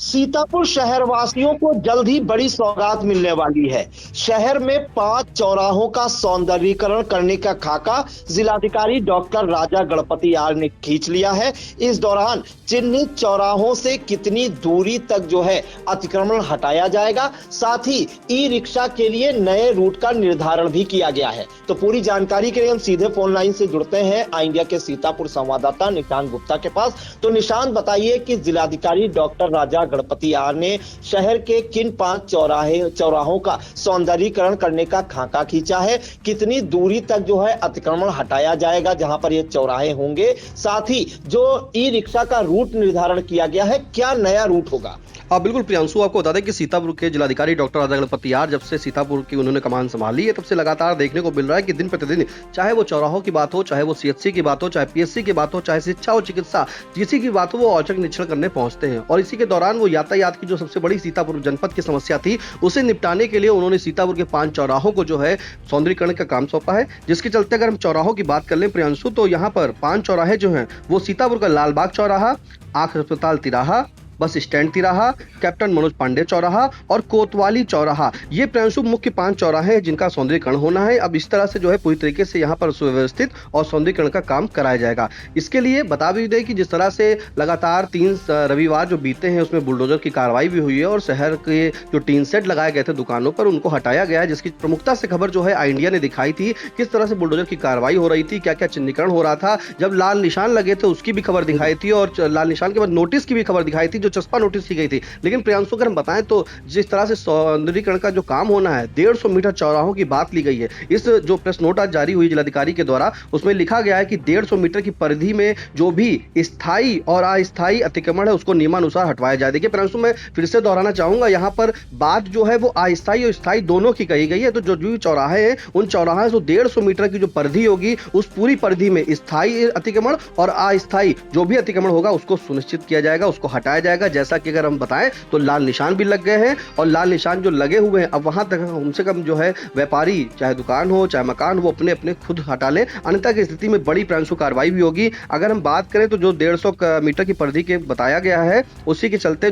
सीतापुर शहर वासियों को जल्द ही बड़ी सौगात मिलने वाली है। शहर में 5 चौराहों का सौंदर्यीकरण करने का खाका जिलाधिकारी डॉक्टर राजा गणपति आर ने खींच लिया है। इस दौरान चिन्हित चौराहों से कितनी दूरी तक अतिक्रमण हटाया जाएगा, साथ ही ई रिक्शा के लिए नए रूट का निर्धारण भी किया गया है। तो पूरी जानकारी के लिए हम सीधे फोन लाइन से जुड़ते हैं आई इंडिया के सीतापुर संवाददाता निशांत गुप्ता के पास। तो निशांत, बताइए कि जिलाधिकारी डॉक्टर राजा गणपति आर ने शहर के किन 5 चौराहों का सौंदर्यीकरण करने का खाका खींचा है, कितनी दूरी तक अतिक्रमण हटाया जाएगा जहां पर ये चौराहे होंगे, साथ ही जो ई रिक्शा का रूट निर्धारण किया गया है, क्या नया रूट होगा? हाँ बिल्कुल प्रियांशु, आपको बता दें कि सीतापुर के जिलाधिकारी डॉक्टर राजा गणपति आर जब से सीतापुर की उन्होंने कमान संभाली है, तब से लगातार देखने को मिल रहा है कि दिन प्रतिदिन चाहे वो चौराहों की बात हो, चाहे वो सीएचसी की बात हो, चाहे पीएचसी की बात हो, चाहे शिक्षा और चिकित्सा किसी की बात हो, वो औचक निरीक्षण करने पहुंचते हैं। और इसी के दौरान वो यातायात की जो सबसे बड़ी सीतापुर जनपद की समस्या थी, उसे निपटाने के लिए उन्होंने सीतापुर के 5 चौराहों को सौंदर्यीकरण का काम सौंपा है। जिसके चलते अगर हम चौराहों की बात कर लें प्रियांशु, तो यहाँ पर 5 चौराहे जो हैं वो सीतापुर का लालबाग चौराहा, आंख अस्पताल तिराहा, बस स्टैंड तिराहा, कैप्टन मनोज पांडे चौराहा और कोतवाली चौराहा, ये प्रियांशु मुख्य 5 चौराहे हैं जिनका सौंदर्यीकरण होना है। अब इस तरह से पूरी तरीके से यहाँ पर सुव्यवस्थित और सौंदर्यीकरण का काम कराया जाएगा। इसके लिए बता भी दें कि जिस तरह से लगातार 3 रविवार जो बीते हैं उसमें बुलडोजर की कार्रवाई भी हुई है और शहर के जो टीन सेट लगाए गए थे दुकानों पर, उनको हटाया गया है, जिसकी प्रमुखता से खबर आई इंडिया ने दिखाई थी। किस तरह से बुलडोजर की कार्रवाई हो रही थी, क्या क्या चिन्हीकरण हो रहा था, जब लाल निशान लगे थे उसकी भी खबर दिखाई थी और लाल निशान के बाद नोटिस की भी खबर दिखाई थी, जो चस्पा नोटिस की गई थी। लेकिन प्रियांशु अगर हम बताएं तो जिस तरह से सौंदर्यीकरण का जो काम होना है, 150 मीटर चौराहों की बात ली गई है। इस जो प्रेस नोट आज जारी हुई जिलाधिकारी के द्वारा, उसमें लिखा गया है कि 150 मीटर की परिधि में जो भी स्थायी और अस्थायी अतिक्रमण है उसको नियमानुसार हटवाया जाए। देखिए प्रियांशु, मैं फिर से दोहराना चाहूंगा, यहाँ पर बात वो अस्थायी और स्थायी दोनों की कही गई है। तो जो भी चौराहे हैं, उन चौराहे से 150 मीटर की जो परिधि होगी, उस पूरी परिधि में स्थायी अतिक्रमण और अस्थायी जो भी अतिक्रमण होगा उसको सुनिश्चित किया जाएगा, उसको हटाया जाएगा। जैसा कि अगर हम बताएं तो लाल निशान भी लग गए हैं और लाल निशान जो लगे हुए हैं, अब वहां तक कम से कम व्यापारी, चाहे दुकान हो चाहे मकान हो, अपने अपने खुद हटा ले, अन्यथा की स्थिति में बड़ी प्रियांशु कार्रवाई भी होगी। अगर हम बात करें तो जो 150 मीटर की परिधि के बताया गया है, उसी के चलते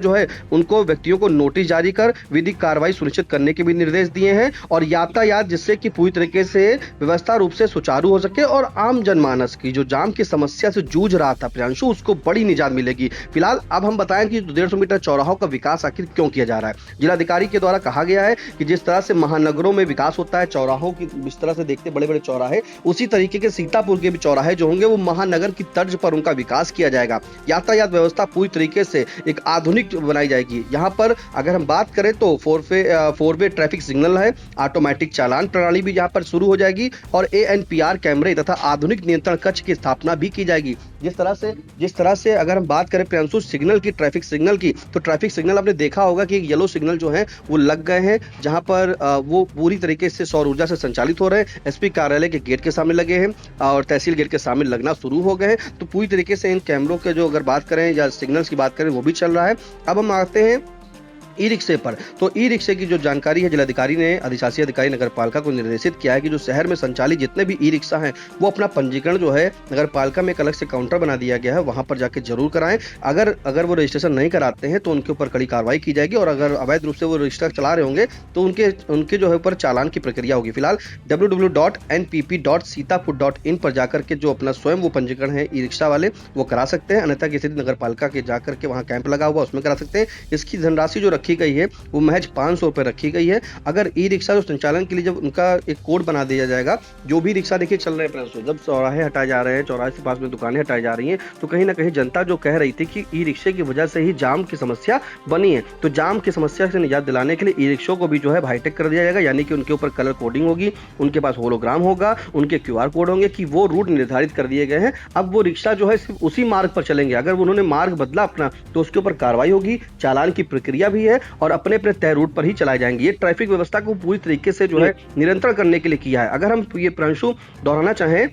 उनको व्यक्तियों को नोटिस जारी कर विधिक कार्रवाई सुनिश्चित करने के भी निर्देश दिए हैं और यातायात जिससे कि पूरी तरीके से व्यवस्था रूप से सुचारू हो सके और आम जनमानस की जो जाम की समस्या से जूझ रहा था प्रियांशु, उसको बड़ी निजात मिलेगी। फिलहाल अब हम बताएं कि 150 मीटर चौराहों का विकास आखिर क्यों किया जा रहा है। जिलाधिकारी के द्वारा कहा गया है कि जिस तरह से महानगरों में विकास होता है, चौराहों की इस तरह से देखते बड़े बड़े चौराहे, उसी तरीके के सीतापुर के भी चौराहे जो होंगे वो महानगर की तर्ज पर उनका विकास किया जाएगा। यातायात व्यवस्था पूरी तरीके से एक आधुनिक बनाई जाएगी। यहाँ पर अगर हम बात करें तो 4 वे ट्रैफिक सिग्नल है, ऑटोमेटिक चालान प्रणाली भी यहाँ पर शुरू हो जाएगी और ANPR कैमरे तथा आधुनिक नियंत्रण कक्ष की स्थापना भी की जाएगी। जिस तरह से अगर हम बात करें प्रियांशु सिग्नल की, ट्रैफिक सिग्नल की, तो ट्रैफिक सिग्नल आपने देखा होगा कि येलो सिग्नल वो लग गए हैं, जहां पर वो पूरी तरीके से सौर ऊर्जा से संचालित हो रहे हैं। SP कार्यालय के गेट के सामने लगे हैं और तहसील गेट के सामने लगना शुरू हो गए हैं। तो पूरी तरीके से इन कैमरों के अगर बात करें या सिग्नल्स की बात करें, वो भी चल रहा है। अब हम आते हैं ई रिक्शे पर। तो ई रिक्शे की जो जानकारी है, जिलाधिकारी ने अधिशासी अधिकारी नगर पालिका को निर्देशित किया है कि जो शहर में संचालित जितने भी ई रिक्शा हैं वो अपना पंजीकरण नगर पालिका में एक अलग से काउंटर बना दिया गया है, वहां पर जाके जरूर कराएं। अगर वो रजिस्ट्रेशन नहीं कराते हैं तो उनके ऊपर कड़ी कार्रवाई की जाएगी और अगर अवैध रूप से वो रजिस्टर चला रहे होंगे तो उनके ऊपर चालान की प्रक्रिया होगी। फिलहाल www.npp.sitapur.in पर जाकर के जो अपना स्वयं वो पंजीकरण है ई रिक्शा वाले वो करा सकते हैं, अन्यथा की स्थिति नगर पालिका के जाकर के वहां कैंप लगा हुआ उसमें करा सकते हैं। इसकी धनराशि जो रखी गई है वो महज 500 रुपए रखी गई है। अगर ई रिक्शा जो संचालन के लिए जब उनका एक कोड बना दिया जाएगा, जो भी रिक्शा देखिए चल रहे हैं, जब चौराहे हटाए जा रहे हैं, चौराहे के पास में दुकानें हटाई जा रही हैं, तो कहीं ना कहीं जनता जो कह रही थी कि ई रिक्शे की वजह से ही जाम की समस्या बनी है, तो जाम की समस्या से निजात दिलाने के लिए ई रिक्शों को भी हाईटेक कर दिया जाएगा, यानी कि उनके ऊपर कलर कोडिंग होगी, उनके पास होलोग्राम होगा, उनके QR कोड होंगे कि वो रूट निर्धारित कर दिए गए हैं। अब वो रिक्शा सिर्फ उसी मार्ग पर चलेंगे। अगर उन्होंने मार्ग बदला अपना तो उसके ऊपर कार्रवाई होगी, चालान की प्रक्रिया भी है और अपने तय रूट पर ही चलाए जाएंगे। ये ट्रैफिक व्यवस्था को पूरी तरीके से नियंत्रण करने के लिए किया है। अगर हम ये प्रियांशु दोहराना चाहें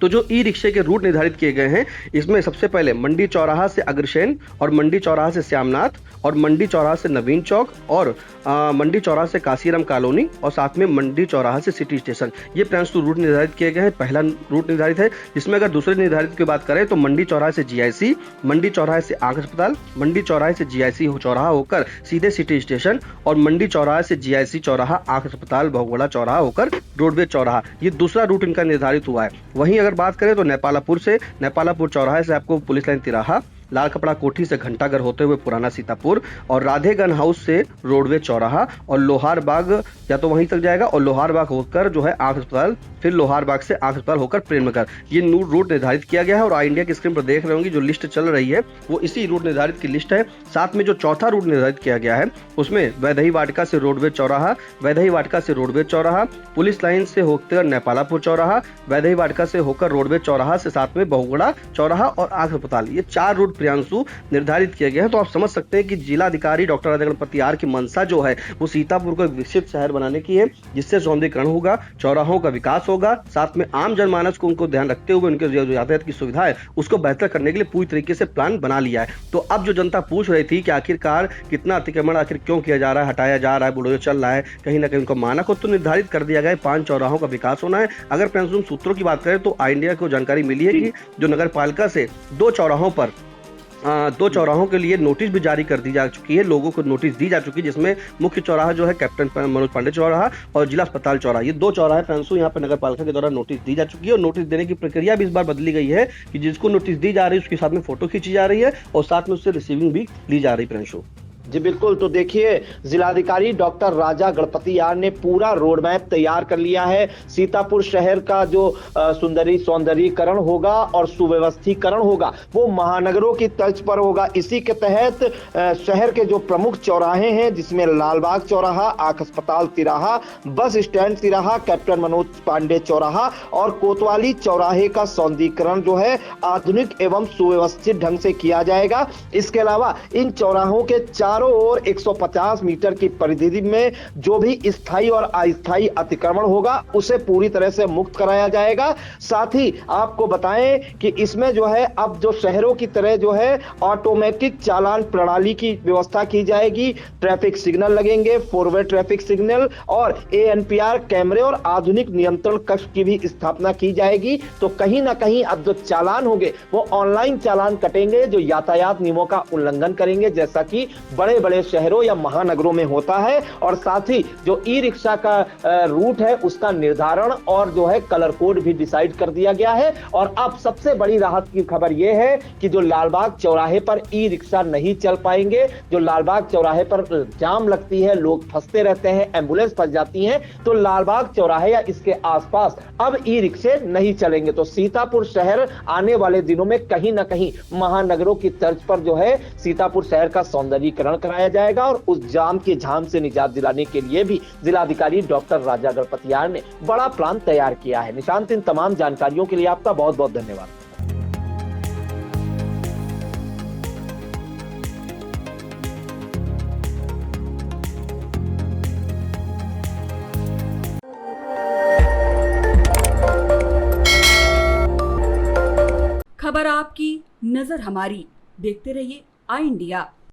तो जो ई रिक्शे के रूट निर्धारित किए गए हैं, इसमें सबसे पहले मंडी चौराहा से अग्रसेन और मंडी चौराहा से श्यामनाथ और मंडी चौराहा से नवीन चौक और मंडी चौराहा से काशीराम कॉलोनी और साथ में मंडी चौराहा से सिटी स्टेशन, ये प्लान्स टू रूट निर्धारित किए गए हैं। पहला रूट निर्धारित है, जिसमें अगर दूसरे निर्धारित की बात करें तो मंडी चौराहे से जीआईसी, मंडी चौराहे से आंख अस्पताल, मंडी चौराहे से जीआईसी चौराहा होकर सीधे सिटी स्टेशन और मंडी चौराहे से जीआईसी चौराहा आंख अस्पताल बहुगुणा चौराहा होकर रोडवेज चौराहा, ये दूसरा रूट इनका निर्धारित हुआ है। वहीं अगर बात करें तो नेपालापुर चौराहे से आपको पुलिस लाइन तिराहा, लाल कपड़ा कोठी से घंटाघर होते हुए पुराना सीतापुर और राधेगन हाउस से रोडवे चौराहा और लोहार बाग या तो वहीं तक जाएगा और लोहार बाग होकर जो है आंख अस्पताल, फिर लोहार बाग से आंख अस्पताल होकर प्रेमनगर, ये रूट निर्धारित किया गया है। और इंडिया की स्क्रीन पर देख रहे होंगे जो लिस्ट चल रही है वो इसी रूट निर्धारित की लिस्ट है। साथ में जो चौथा रूट निर्धारित किया गया है उसमें वैदेही वाटिका से रोडवे चौराहा, वैदेही वाटिका से रोडवे चौराहा, पुलिस लाइन से होकर नेपालापुर चौराहा, वैदेही वाटिका से होकर रोडवे चौराहा से साथ में बहुगुणा चौराहा और आंख अस्पताल, ये 4 रूट प्रियांशु निर्धारित किए गए हैं। तो आप समझ सकते हैं कि जिलाधिकारी डॉक्टर राजा गणपति आर की मंशा जो है वो सीतापुर को एक विकसित शहर बनाने की है, जिससे सौंदर्यीकरण होगा, चौराहों का विकास होगा, साथ में आम जनमानस को उनको ध्यान रखते हुए उनके जो यातायात की सुविधा है उसको बेहतर करने के लिए पूरी तरीके से प्लान बना लिया है। तो अब जो जनता पूछ रही थी कि आखिरकार कितना अतिक्रमण आखिर क्यों किया जा रहा है, हटाया जा रहा है, बुलडोजर चल रहा है, कहीं ना कहीं उनको मानक हो तो निर्धारित कर दिया गया है 5 चौराहों का विकास होना है। अगर प्रियांशु सूत्रों की बात करें तो इंडिया को जानकारी मिली है कि जो नगर पालिका से 2 चौराहों के लिए नोटिस भी जारी कर दी जा चुकी है, लोगों को नोटिस दी जा चुकी है, जिसमें मुख्य चौराहा जो है कैप्टन मनोज पांडे चौराहा और जिला अस्पताल चौराहा, ये 2 चौराहे प्रियांशु यहाँ पे नगर पालिका के द्वारा नोटिस दी जा चुकी है। और नोटिस देने की प्रक्रिया भी इस बार बदली गई है कि जिसको नोटिस दी जा रही है उसके साथ में फोटो खींची जा रही है और साथ में उससे रिसीविंग भी ली जा रही है। प्रियांशु जी बिल्कुल, तो देखिए जिलाधिकारी डॉक्टर राजा गणपति आर ने पूरा रोड मैप तैयार कर लिया है। सीतापुर शहर का जो सौंदर्यीकरण होगा और सुव्यवस्थीकरण होगा वो महानगरों की तर्ज पर होगा। इसी के तहत शहर के जो प्रमुख चौराहे हैं जिसमें लालबाग चौराहा, आंख अस्पताल तिराहा, बस स्टैंड तिराहा, कैप्टन मनोज पांडे चौराहा और कोतवाली चौराहे का सौंदर्यीकरण जो है आधुनिक एवं सुव्यवस्थित ढंग से किया जाएगा। इसके अलावा इन चौराहों के चारों ओर 150 मीटर की परिधि में जो भी स्थायी और अस्थायी अतिक्रमण होगा उसे पूरी तरह से मुक्त कराया जाएगा। साथ ही आपको बताएं कि इसमें जो है अब जो शहरों की तरह जो है ऑटोमेटिक चालान प्रणाली की व्यवस्था की जाएगी, ट्रैफिक सिग्नल लगेंगे, 4-वे ट्रैफिक सिग्नल और एएनपीआर कैमरे और आधुनिक नियंत्रण कक्ष की भी स्थापना की जाएगी। तो कहीं ना कहीं अब जो चालान होंगे वो ऑनलाइन चालान कटेंगे जो यातायात नियमों का उल्लंघन करेंगे, जैसा कि बड़े बड़े शहरों या महानगरों में होता है। और साथ ही जो ई रिक्शा का रूट है उसका निर्धारण और जो है कलर कोड भी डिसाइड कर दिया गया है। और अब सबसे बड़ी राहत की खबर यह है कि जो लालबाग चौराहे पर ई रिक्शा नहीं चल पाएंगे, जो लालबाग चौराहे पर जाम लगती है, लोग फंसते रहते हैं, एम्बुलेंस फंस जाती है, तो लालबाग चौराहे या इसके आसपास अब ई रिक्शे नहीं चलेंगे। तो सीतापुर शहर आने वाले दिनों में कहीं ना कहीं महानगरों की तर्ज पर जो है सीतापुर शहर का सौंदर्यीकरण कराया जाएगा। और उस जाम के झाम से निजात दिलाने के लिए भी जिलाधिकारी डॉक्टर राजा गणपति आर ने बड़ा प्लान तैयार किया है। निशांत, इन तमाम जानकारियों के लिए आपका बहुत बहुत धन्यवाद। खबर आपकी, नजर हमारी। देखते रहिए आई इंडिया।